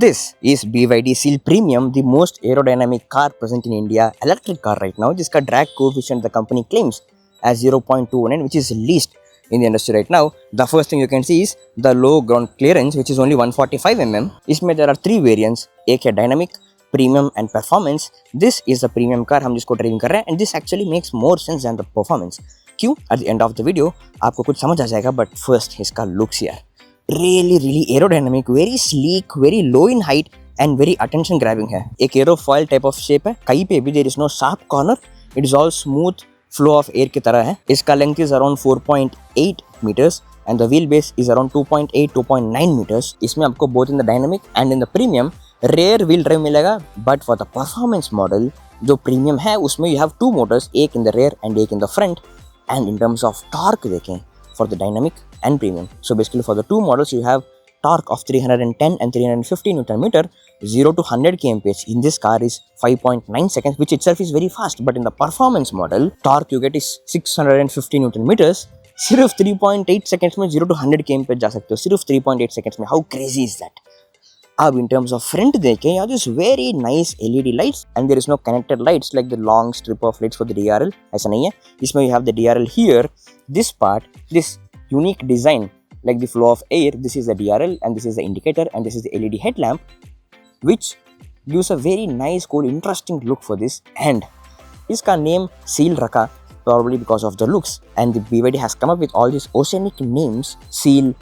This is BYD Seal Premium, the most aerodynamic car present in India, electric car right now, जिसका drag coefficient the company claims as 0.29, which is least in the industry right now. The first thing you can see is the low ground clearance, which is only 145 mm. इसमें there are three variants, एक है dynamic, premium and performance. This is the premium car हम जिसको driving कर रहे हैं, and this actually makes more sense than the performance. क्यों? At the end of the video आपको कुछ समझ आ जाएगा, but first इसका looks here. really aerodynamic, very sleek, very low in height and very attention grabbing है. एक aerofoil type of shape है. कहीं पे भी there is no sharp corner. It is all smooth flow of air की तरह है. इसका length is around 4.8 meters and the wheelbase is around 2.8-2.9 meters. इसमें आपको both in the dynamic and in the premium rear wheel drive मिलेगा, but for the performance model जो premium है उसमें you have two motors, एक in the rear and एक in the front. And in terms of torque देखें for the dynamic and premium. So basically for the two models you have torque of 310 and 350 Newton meter. 0 to 100 kmph in this car is 5.9 seconds, which itself is very fast. But in the performance model, torque you get is 650 Newton meters. सिर्फ 3.8 seconds में 0 to 100 kmph जा सकते हो, सिर्फ 3.8 seconds में. How crazy is that? अब in terms of front देखें, you have this very nice LED lights and there is no connected lights like the long strip of lights for the DRL. ऐसा नहीं है. इसमें you have the DRL here. This part, this unique design like the flow of air, this is the DRL and this is the indicator and this is the LED headlamp, which gives a very nice, cool, interesting look for this. And इसका name Seal रखा probably because of the looks, and the BYD has come up with all these oceanic names, Seal,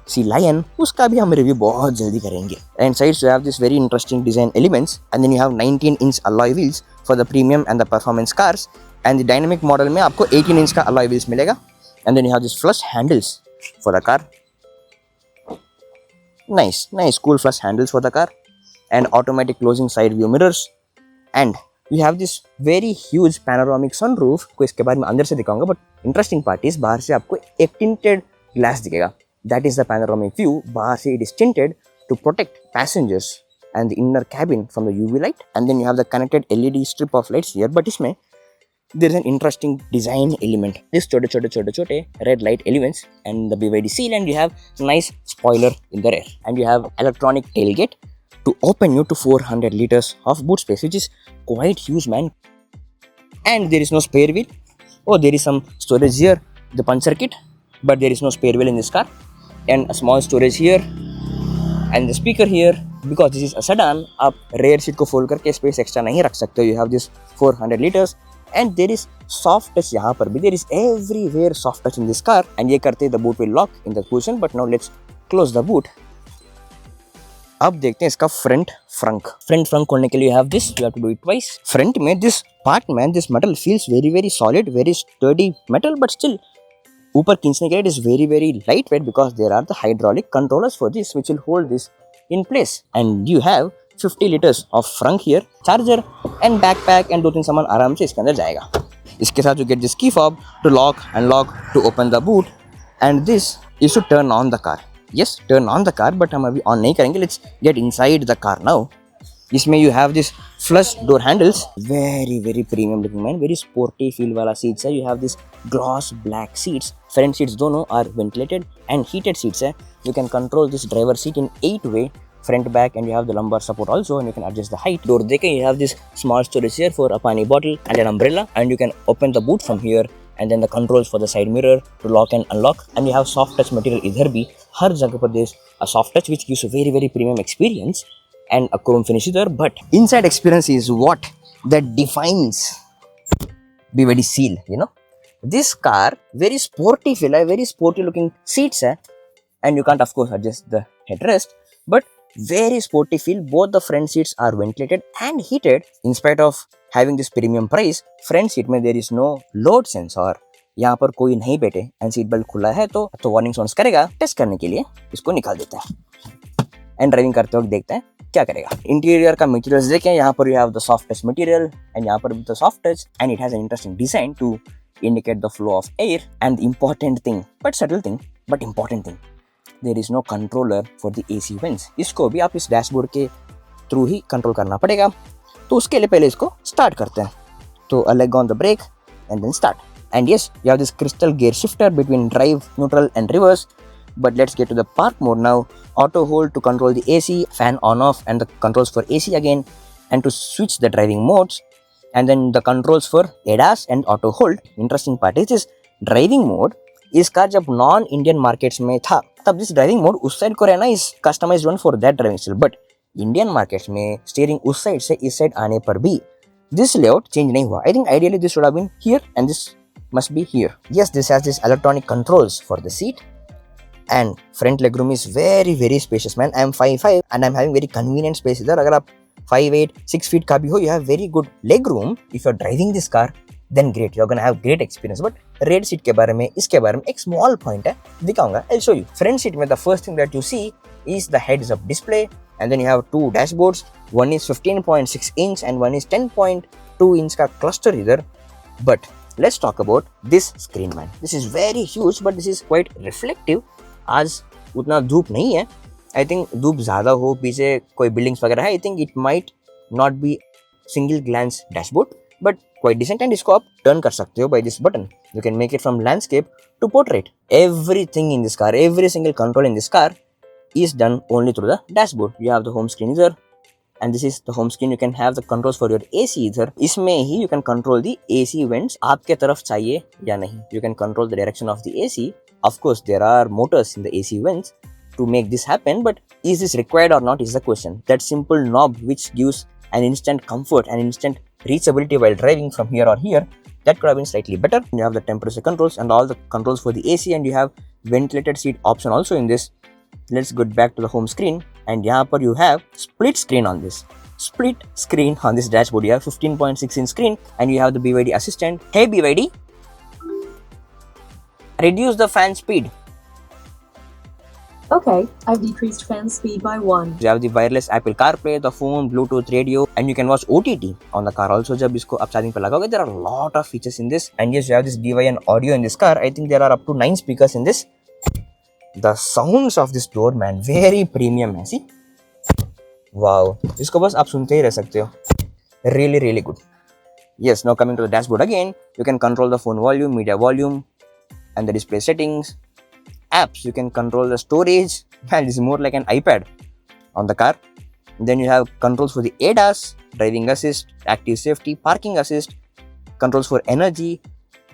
Sea Lion, उसका भी हम review बहुत जल्दी करेंगे. And sides you have this very interesting design elements, and then you have 19-inch alloy wheels for the premium and the performance cars, and the dynamic model में आपको 18-inch का alloy wheels मिलेगा. And then you have this flush handles for the car. Nice, cool flush handles for the car, and automatic closing side view mirrors. And you have this very huge panoramic sunroof. को इसके बारे में अंदर से दिखाऊंगा, but interesting part is बाहर से आपको एक tinted glass दिखेगा. That is the panoramic view. बाहर से it is tinted to protect passengers and the inner cabin from the UV light. And then you have the connected LED strip of lights here. But इसमें there is an interesting design element. This chote red light elements and the BYD seal, and you have nice spoiler in the rear, and you have electronic tailgate to open you to 400 liters of boot space, which is quite huge, man. And there is no spare wheel. Oh, there is some storage here, the puncture kit, but there is no spare wheel in this car, and a small storage here and the speaker here. Because this is a sedan, आप rear seat को fold करके space extra नहीं रख सकते. You have this 400 liters. And there is soft touch यहाँ पर भी. There is everywhere soft touch in this car. And ये करते the boot will lock in the position. But now let's close the boot. अब देखते हैं इसका front frunk खोलने के लिए you have this. You have to do it twice. Front में this part, man, this metal feels very solid, very sturdy metal. But still ऊपर खींचने के लिए it is very lightweight because there are the hydraulic controllers for this, which will hold this in place. And you have 50 liters of frunk here, charger and backpack, and 2-3 सामान आराम से इसके अंदर जाएगा. इसके साथ you get this key fob to lock and lock to open the boot, and this is to turn on the car. Yes, turn on the car, but हम अभी on नहीं करेंगे. Let's get inside the car now. इसमें you have this flush door handles, very premium looking, man, very sporty feel वाला seats है. You have this gloss black seats. Front seats दोनों are ventilated and heated seats है. You can control this driver seat in 8-way. Front back, and you have the lumbar support also, and you can adjust the height. Door देखें, you have this small storage here for a pani bottle and an umbrella, and you can open the boot from here, and then the controls for the side mirror to lock and unlock. And you have soft touch material इधर भी, हर जगह पर there is a soft touch which gives a very premium experience, and a chrome finish there. But inside experience is what that defines BYD Seal. You know, this car very sporty feel है, very sporty looking seats है, and you can't of course adjust the headrest, but very sporty feel. Both the front seats are ventilated and heated. In spite of having this premium price, front seat में there is no load sensor. यहाँ पर कोई नहीं बैठे and seat belt खुला है तो warning sounds करेगा. टेस्ट करने के लिए इसको निकाल देते हैं and ड्राइविंग करते वक्त देखते हैं क्या करेगा. इंटीरियर का मटेरियल्स देखें, यहाँ पर you have the soft touch material, and यहाँ पर भी the soft touch, and it has an interesting design to indicate the flow of air. And the important thing, but subtle thing, but important thing, there is no controller for the AC vents. इसको भी आप इस dashboard के through ही control करना पड़ेगा. तो उसके लिए पहले इसको स्टार्ट करते हैं. तो a leg on the brake and then start. And yes, you have this crystal gear shifter between drive, neutral and reverse. But let's get to the park mode now. auto hold to control the AC, fan on off, and the controls for AC again, and to switch the driving modes, and then the controls for ADAS and auto hold. Interesting part is this driving mode. इस car जब non Indian markets में था तब this driving mode उस side को रहना is customised one for that driving style, but Indian markets में steering उस साइड से इस साइड आने पर भी दिस लेआउट चेंज नहीं हुआ. I think ideally this should have been here and this must be here. Yes, this has this electronic controls for the seat, and front legroom is very very spacious, man. I am 5'5" and I am having very convenient space इधर. अगर आप 5'8", 6 feet का भी हो, you have very good leg room. If you are driving this car, then great, you are gonna have great experience. But rear seat के बारे में, इसके बारे में एक small point है, दिखाऊंगा. I'll show you. Front seat में the first thing that you see is the heads-up display, and then you have two dashboards. One is 15.6 inch and one is 10.2 inch का cluster इधर. But let's talk about this screen, man. This is very huge, but this is quite reflective. आज उतना धूप नहीं है. I think धूप ज़्यादा हो, पीछे कोई बिल्डिंग्स वगैरह है. I think it might not be single glance dashboard, but quite decent. And इसको आप turn कर सकते हो by this button. You can make it from landscape to portrait. Everything in this car, every single control in this car is done only through the dashboard. You have the home screen here. And this is the home screen. You can have the controls for your AC इधर. इसमें ही you can control the AC vents. आपके तरफ चाहिए या नहीं. You can control the direction of the AC. Of course, there are motors in the AC vents to make this happen. But is this required or not is the question. That simple knob which gives an instant comfort and instant reachability while driving from here or here, that could have been slightly better. You have the temperature controls and all the controls for the AC, and you have ventilated seat option also in this. Let's get back to the home screen. And यहाँ पर you have split screen on this. Split screen on this dashboard. You have 15.6 inch screen and you have the BYD assistant. Hey BYD, reduce the fan speed. Okay, I've decreased fan speed by 1. You have the wireless Apple CarPlay, the phone, Bluetooth radio, and you can watch OTT on the car also. जब इसको आप charging पे लगाओगे, there are a lot of features in this. And yes, you have this DYN audio in this car. I think there are up to 9 speakers in this. The sounds of this door, man, very premium है. See, wow, इसको बस आप सुनते ही रह सकते हो. Really, really good. Yes, now coming to the dashboard again, you can control the phone volume, media volume, and the display settings. Apps, you can control the storage, and it's more like an iPad on the car. Then you have controls for the ADAS, driving assist, active safety, parking assist, controls for energy.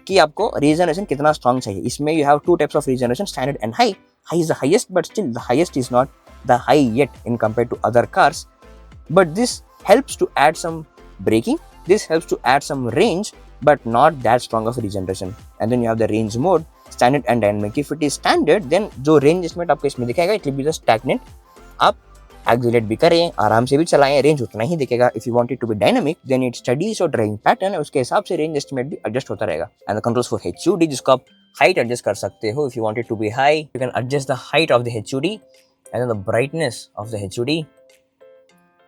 कि आपको regeneration कितना strong चाहिए. इसमें you have two types of regeneration, standard and high. High is the highest, but still the highest is not the high yet in compared to other cars. But this helps to add some braking. This helps to add some range, but not that strong of regeneration. And then you have the range mode, standard and dynamic. If it is standard, then जो range estimate आपको इसमें दिखाएगा, it will be just stagnant. आप accelerate भी करें, आराम से भी चलाएं, रेंज उतना ही दिखेगा. If you want it to be dynamic, then it studies your driving pattern, उसके हिसाब से रेंज एस्टिमेट भी एडजस्ट होता रहेगा. And the controls for HUD, जिसको आप हाइट एडजस्ट कर सकते हो. If you want it to be high, you can adjust the height of the HUD and then the brightness of the HUD,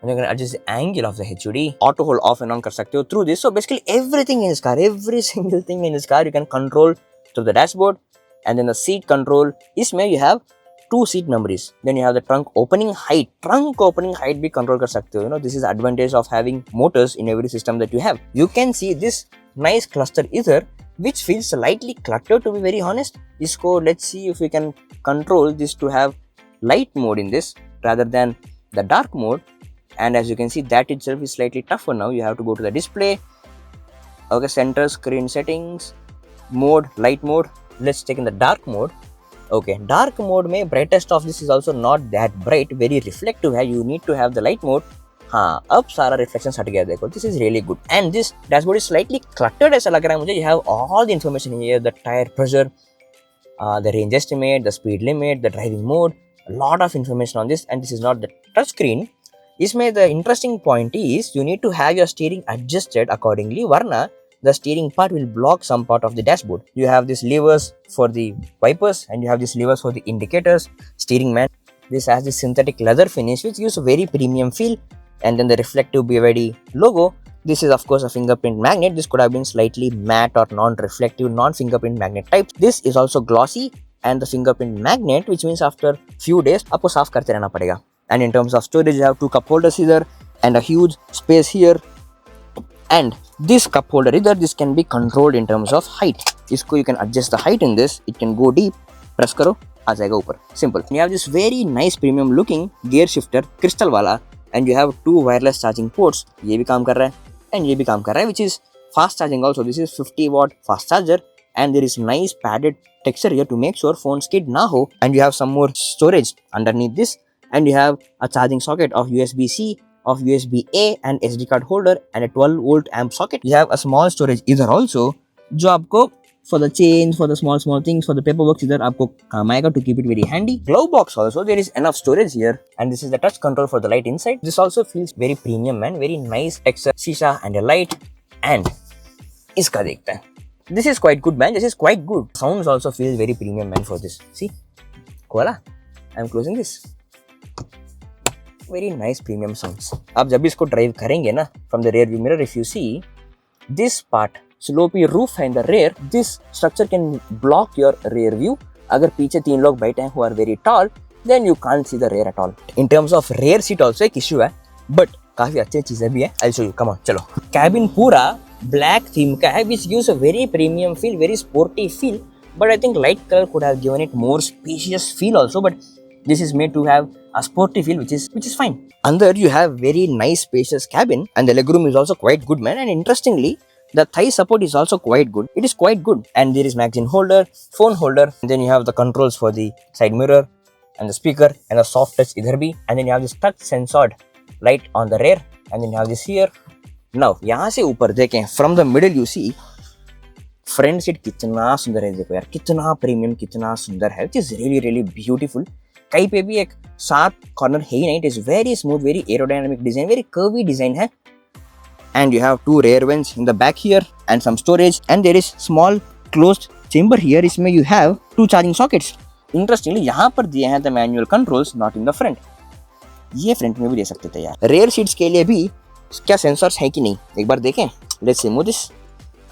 and you can adjust the angle of the HUD. Auto hold off and on कर सकते हो through this. So basically everything in this car, every single thing in this car you can control through the dashboard. And then the seat control, इसमें you have 2 seat memories. Then you have the trunk opening height. Trunk opening height भी control कर सकते हो. You know, this is the advantage of having motors in every system that you have. You can see this nice cluster either, which feels slightly cluttered to be very honest. इसको let's see if we can control this to have light mode in this rather than the dark mode. And as you can see, that itself is slightly tougher now. You have to go to the display. Okay, center screen settings, mode, light mode. Let's take in the dark mode. Okay, dark mode में brightest of this is also not that bright, very reflective है. You need to have the light mode. हाँ, अब सारा reflection हट गया देखो. This is really good. And this dashboard is slightly cluttered ऐसा लग रहा है मुझे. You have all the information here, the tire pressure, the range estimate, the speed limit, the driving mode, a lot of information on this. And this is not the touch screen. इसमें the interesting point is you need to have your steering adjusted accordingly, वरना the steering part will block some part of the dashboard. You have these levers for the wipers and you have these levers for the indicators, steering man. This has this synthetic leather finish which gives a very premium feel, and then the reflective BYD logo. This is of course a fingerprint magnet. This could have been slightly matte or non-reflective, non-fingerprint magnet type. This is also glossy and the fingerprint magnet, which means after few days आपको साफ करते रहना पड़ेगा. And in terms of storage, you have 2 cup holders here and a huge space here. And this cup holder either, this can be controlled in terms of height. इसको you can adjust the height in this. It can go deep. Press करो आ जाएगा ऊपर, simple. You have this very nice premium looking gear shifter crystal वाला, and you have 2 wireless charging ports. ये भी काम कर रहा है and ये भी काम कर रहा है, which is fast charging also. This is 50 watt fast charger and there is nice padded texture here to make sure phone skid na ho. And you have some more storage underneath this, and you have a charging socket of USB-C, of USB-A and SD card holder and a 12 volt amp socket. You have a small storage either also, जो आपको for the chains, for the small things, for the paperwork इधर आपको काम आएगा to keep it very handy. Glove box also, there is enough storage here, and this is the touch control for the light inside. This also feels very premium man, very nice texture, शीशा and a light. And इसका देखते हैं. This is quite good man, this is quite good. Sounds also feels very premium man for this. See, voila, I am closing this. Very nice premium sounds. आप जब भी इसको drive करेंगे ना, from the rear view mirror, if you see this part, slopey roof है in the rear, this structure can block your rear view. अगर पीछे 3 लोग बैठे हैं who are very tall, then you can't see the rear at all. In terms of rear seat also एक issue है, but काफी अच्छी चीजें भी है. I'll show you. Come on, चलो. Cabin पूरा black theme का है, which gives a very premium feel, very sporty feel. But I think light color could have given it more spacious feel also. But this is made to have a sporty feel, which is fine. Under you have very nice spacious cabin, and the legroom is also quite good, man. And interestingly, the thigh support is also quite good. It is quite good. And there is magazine holder, phone holder, and then you have the controls for the side mirror and the speaker and the soft touch idhar bhi. And then you have this touch sensored light on the rear, and then you have this here. Now यहाँ से ऊपर देखें, from the middle you see front seat कितना सुंदर है. देखो यार कितना प्रीमियम, कितना सुंदर है. It is really really beautiful. कहीं पे भी एक शार्प कॉर्नर है ही नहीं. It is very smooth, very aerodynamic design, very curvy design है. And you have 2 rear vents in the back here and some storage, and there is small closed chamber here. इसमें you have 2 charging sockets. Interestingly यहाँ पर दिए हैं the manual controls, not in the front. ये front में भी दे सकते थे यार. रेयर सीट्स के लिए भी क्या सेंसर्स हैं कि नहीं, एक बार देखें. Let's remove this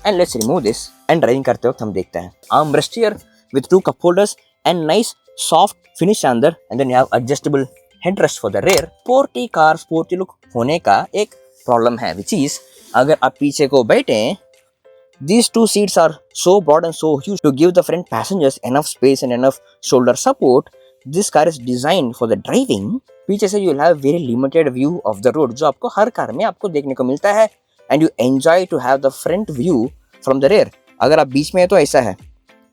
and let's remove this, and driving करते वक्त हम देखते हैं. Arm rest here with 2 cup holders and nice soft finish अंदर, and then you have adjustable headrest for the rear. Sporty car, sporty look होने का एक problem है, विच इज अगर आप पीछे को बैठे, these 2 seats are so broad and so huge to give the front passengers enough space and enough shoulder support. This car is designed for the driving. पीछे से you will have very limited view of the road, जो आपको हर car में आपको देखने को मिलता है, and you enjoy to have the front view from the rear. अगर आप बीच में है तो ऐसा है,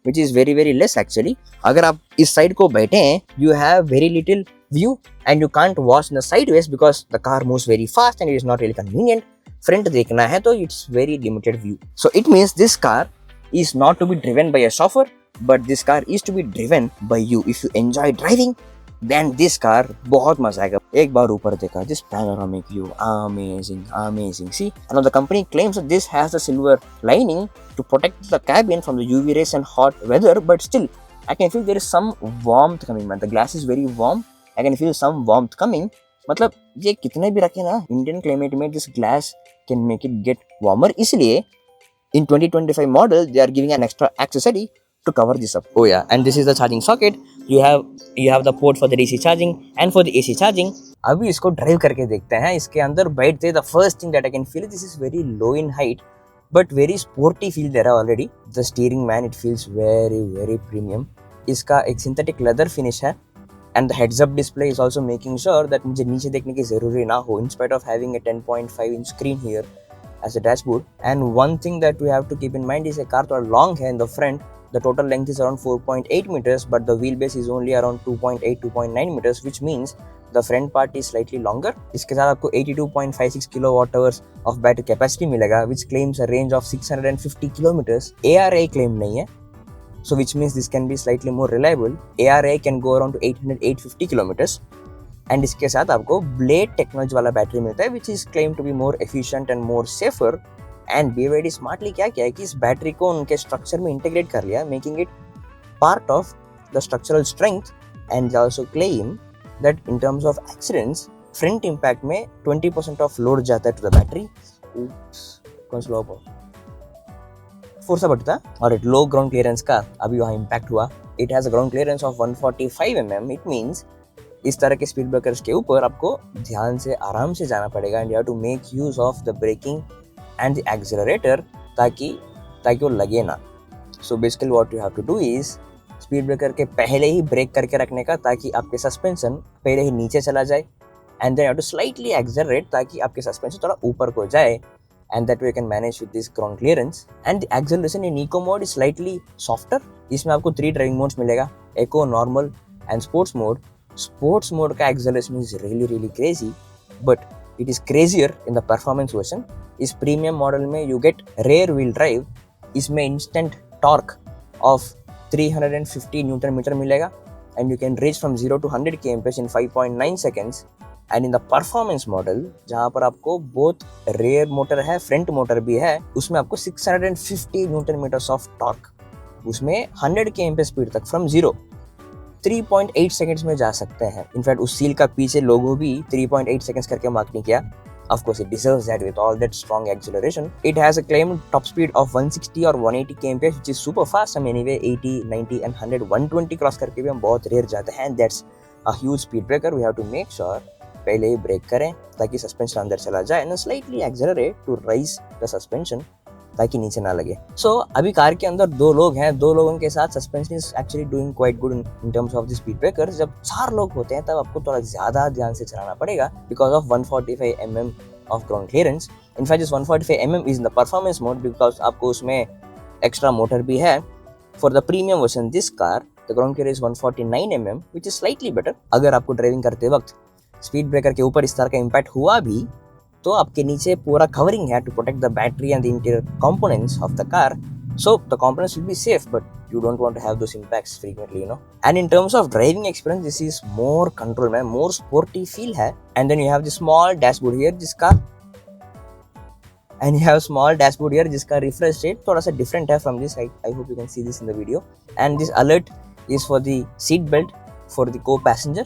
which is very very less actually. अगर आप इस साइड को बैठे हैं, you have very little view and you can't watch in the sideways because the car moves very fast and it is not really convenient. Front देखना है तो it's very limited view. So it means this car is not to be driven by a chauffeur, but this car is to be driven by you. If you enjoy driving, then this car बहुत मजा आएगा. एक बार ऊपर देखा, this panoramic view, amazing, amazing. See, and the company claims that this has a silver lining to protect the cabin from the UV rays and hot weather, but still, I can feel there is some warmth coming, man. The glass is very warm. I can feel some warmth coming. मतलब ये कितने भी रखे ना, Indian climate में this glass can make it get warmer. इसलिए in 2025 model they are giving an extra accessory to cover this up. Oh yeah, and this is the charging socket. You have the port for the DC charging and for the AC charging. अभी इसको drive करके देखते हैं. इसके अंदर बैठते the first thing that I can feel, this is very low in height but very sporty feel there already. The steering man, it feels very very premium. इसका एक synthetic leather finish है, and the heads up display is also making sure that मुझे नीचे देखने की जरूरी ना हो, in spite of having a 10.5 inch screen here as a dashboard. And one thing that we have to keep in mind is a car थोड़ा long है in the front. The total length is around 4.8 meters, but the wheelbase is only around 2.9 meters, which means the front part is slightly longer. इसके साथ आपको 82.56 kilowatt hours of battery capacity मिलेगा, which claims a range of 650 kilometers. ARA claim नहीं है, so which means this can be slightly more reliable. ARA can go around to 850 kilometers. And इसके साथ आपको Blade technology वाला battery मिलता है, which is claimed to be more efficient and more safer. And BYD smartly क्या किया है कि इस बैटरी को उनके स्ट्रक्चर में इंटीग्रेट कर लिया, making it part of the structural strength. And they also claim that in terms of accidents, front impact में 20% of load जाता है to the battery. Oops, कौन सा low फोर्स बढ़ता और एक लो ग्राउंड क्लियरेंस का अभी वहाँ इम्पैक्ट हुआ. It has a ground clearance of 145 mm. It means इस तरह के स्पीड ब्रेकर्स के ऊपर आपको ध्यान से आराम से जाना पड़ेगा, and you have to make use of the braking and the accelerator ताकि वो लगे ना. So basically what you have to do is speed breaker के पहले ही ब्रेक करके रखने का, ताकि आपके सस्पेंशन पहले ही नीचे चला जाए, and then you have to slightly accelerate ताकि आपके सस्पेंशन थोड़ा ऊपर को जाए, and that way you can manage with this ground clearance. And the acceleration in eco mode is slightly softer. इसमें आपको 3 ड्राइविंग मोड्स मिलेगा, eco, normal and sports mode. Sports mode का acceleration is really crazy, but it is crazier in the performance version. इस premium model में you get rear wheel drive. इसमें instant torque of 350 newton metre मिलेगा, and you can reach from 0 to 100 kmph in 5.9 seconds. And in the performance model, जहाँ पर आपको both rare motor है, front motor भी है, उसमें आपको 650 न्यूटन मीटर्स ऑफ टॉर्क, उसमें 100 kmph स्पीड तक फ्रॉम 0 3.8 सेकंड्स में जा सकते हैं. इनफैक्ट उस सील का पीछे लोगो भी 3.8 सेकंड्स करके मार्क नहीं किया. Of course, it deserves that with all that strong acceleration. It has a claimed top speed of 160 or 180 kmph, which is super fast. हम anyway 80, 90 and 100, 120 क्रॉस करके भी हम बहुत रेयर जाते हैं. That's a huge speed breaker. We have to make sure पहले ही break करें ताकि सस्पेंशन अंदर चला जाए, and slightly accelerate to rise the suspension ताकि नीचे ना लगे. सो अभी कार के अंदर 2 लोग हैं, 2 लोगों के साथ suspension is actually doing quite good in terms of the speed breaker. जब 4 लोग होते हैं तब आपको थोड़ा ज्यादा ध्यान से चलाना पड़ेगा because of 145 mm of ground clearance. In fact this 145 mm is in the performance mode because आपको उसमें एक्स्ट्रा मोटर भी है. For the premium version this car the ground clearance 149 mm which is slightly better. अगर आपको driving करते वक्त speed breaker के ऊपर इस तरह का इम्पैक्ट हुआ भी तो आपके नीचे पूरा कवरिंग है to protect the battery and the interior components of the car, so the components will be safe, but you don't want to have those impacts frequently, you know. And in terms of driving experience, this is more control में more sporty feel है. And then you have the small dashboard here जिसका refresh rate थोड़ा सा different है from this. I hope you can see this in the video. And this alert is for the seat belt for the co-passenger.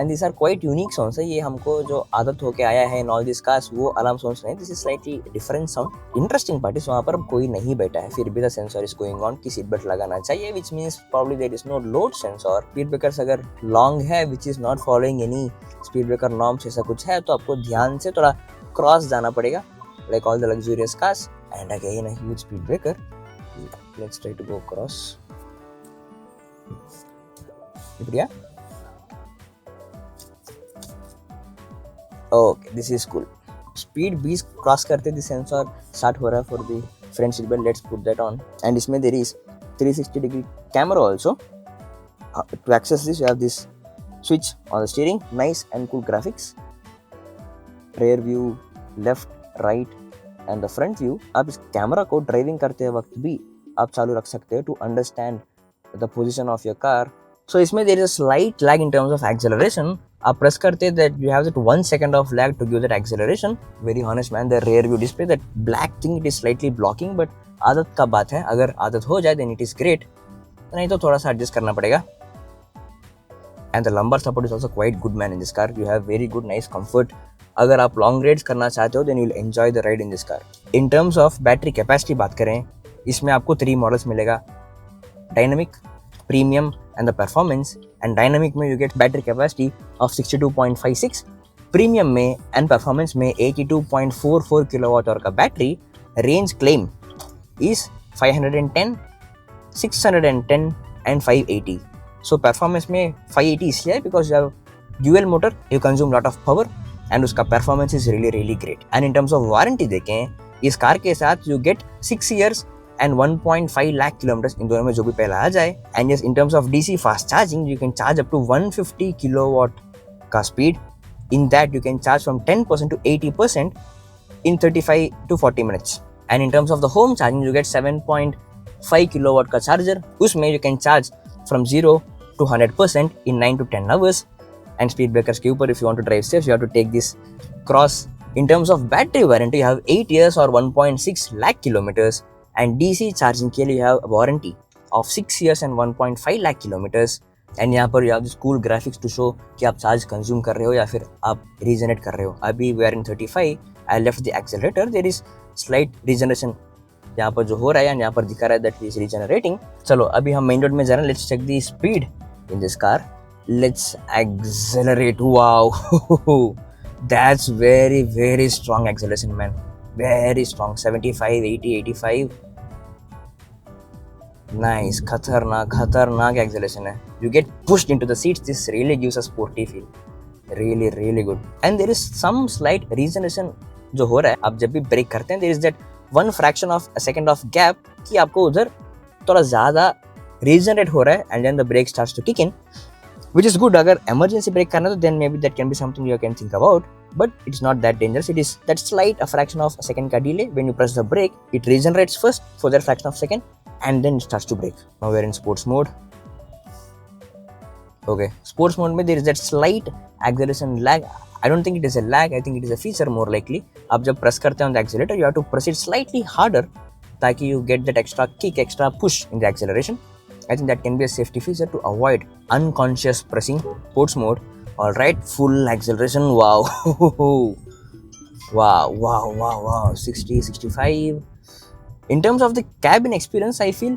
And these are quite unique sounds है. ये हमको जो आदत होके आया है in all these cars वो alarm sounds नहीं. This is slightly different sound. Interesting part is वहाँ पर कोई नहीं बैठा है, फिर भी the sensor is going on कि सीट बेल्ट लगाना चाहिए, which means probably there is no load sensor. Speed breakers अगर long है which is not following any speed breaker norms ऐसा कुछ है तो आपको ध्यान से थोड़ा क्रॉस जाना पड़ेगा like all the luxurious cars. And again a huge speed breaker. Let's try to go across. बढ़िया. Okay, this is cool. Speed 20 cross करते द सेंसर स्टार्ट हो रहा है for the front seat belt. Let's put that on. And इसमें there is 360 degree camera also. To access this you have this switch on the steering. Nice and cool graphics. Rear view, left, right and the front view. आप इस camera को driving करते वक्त भी आप चालू रख सकते हो to understand the position of your car. So इसमें there is a slight lag in terms of acceleration. आप प्रेस करते that you have that 1 second of lag to give that acceleration. Very honest man, the rear view display that black thing it is slightly blocking, but आदत का बात है. अगर आदत हो जाए देन इट इज ग्रेट, नहीं तो थोड़ा सा एडजस्ट करना पड़ेगा. And the lumbar support is also quite good man in this car. You have very good nice comfort. अगर आप लॉन्ग राइड्स करना चाहते हो then you will enjoy the ride in this car. In terms of battery capacity बात करें, इसमें आपको 3 models मिलेगा, dynamic, premium and the performance. And dynamic में you get battery capacity of 62.56, premium में एंड परफॉर्मेंस में 82.44 किलोवाट आवर का battery. Range claim is 510, 610 and 580. So performance में 580 इसलिए because you have dual motor, you consume lot of power and उसका performance is really great. And in terms of warranty देखें, इस car के साथ you get 6 years and 1.5 lakh kilometers, इन दोनों में जो भी पहला आ जाए. And yes, in terms of DC fast charging you can charge up to 150 kilowatt का speed. In that you can charge from 10% to 80% in 35 to 40 minutes. And in terms of the home charging you get 7.5 kilowatt का charger. उसमें you can charge from 0 to 100% in 9 to 10 hours. And speed breakers के ऊपर if you want to drive safe you have to take this cross. In terms of battery warranty you have 8 years or 1.6 lakh kilometers. And DC charging के लिए you have warranty of 6 years and 1.5 lakh kilometers. And यहाँ पर you have this cool graphics to show कि आप charge consume कर रहे हो या फिर आप रीजनरेट कर रहे हो. अभी we are in 35, I left the accelerator, there is slight regeneration यहाँ पर जो हो रहा है एंड यहाँ पर दिखा रहा है दैट इज रीजनरेटिंग. चलो अभी हम मेन रोड में जा रहे हैं. Let's check the speed in this car. Let's accelerate. Wow, that's very strong acceleration man. Very strong. 75, 80, 85. Nice, खतरनाक एक्सेलरेशन है. You get pushed into the seats. This really gives a sporty feel. Really good. And there is some slight regeneration जो हो रहा है आप जब भी break करते हैं. There is that one fraction of a second of gap कि आपको उधर थोड़ा ज़्यादा regenerate हो रहा है and then the brake starts to kick in, which is good. अगर emergency brake करना है तो then maybe that can be something you can think about, but it's not that dangerous. It is that slight a fraction of a second का delay. When you press the brake, it regenerates first for that fraction of a second and then it starts to brake. Now we're in sports mode. Okay, sports mode में there is that slight acceleration lag. I don't think it is a lag. I think it is a feature more likely. आप जब press करते हैं on the accelerator, you have to press it slightly harder ताकि you get that extra kick, extra push in the acceleration. I think that can be a safety feature to avoid unconscious pressing. Sports mode. All right, full acceleration. Wow, wow. 60, 65. In terms of the cabin experience, I feel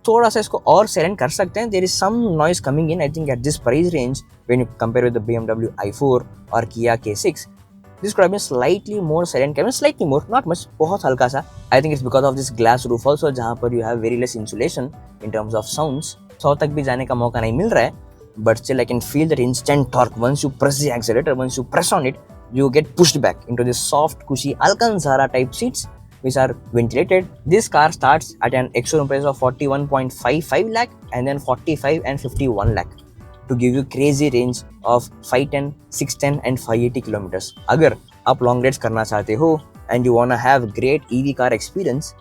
थोड़ा सा इसको और salient कर सकते हैं. There is some noise coming in. I think at this price range, when you compare with the BMW i4 or Kia K6, this could have been slightly more silent cabin, slightly more, not much, बहुत हल्का सा. I think it's because of this glass roof also, जहाँ पर you have very less insulation in terms of sounds. 100 तक भी जाने का मौका नहीं मिल रहा है, but still I can feel that instant torque. Once you press the accelerator, once you press on it, you get pushed back into this soft, cushy Alcantara type seats, which are ventilated. This car starts at an ex-showroom price of 41.55 lakh and then 45 and 51 lakh to give you crazy range of 510, 610 and 580 kilometers. अगर आप long rides करना चाहते हो and you wanna have great EV car experience,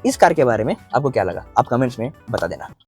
इस car के बारे में आपको क्या लगा आप कमेंट्स में बता देना.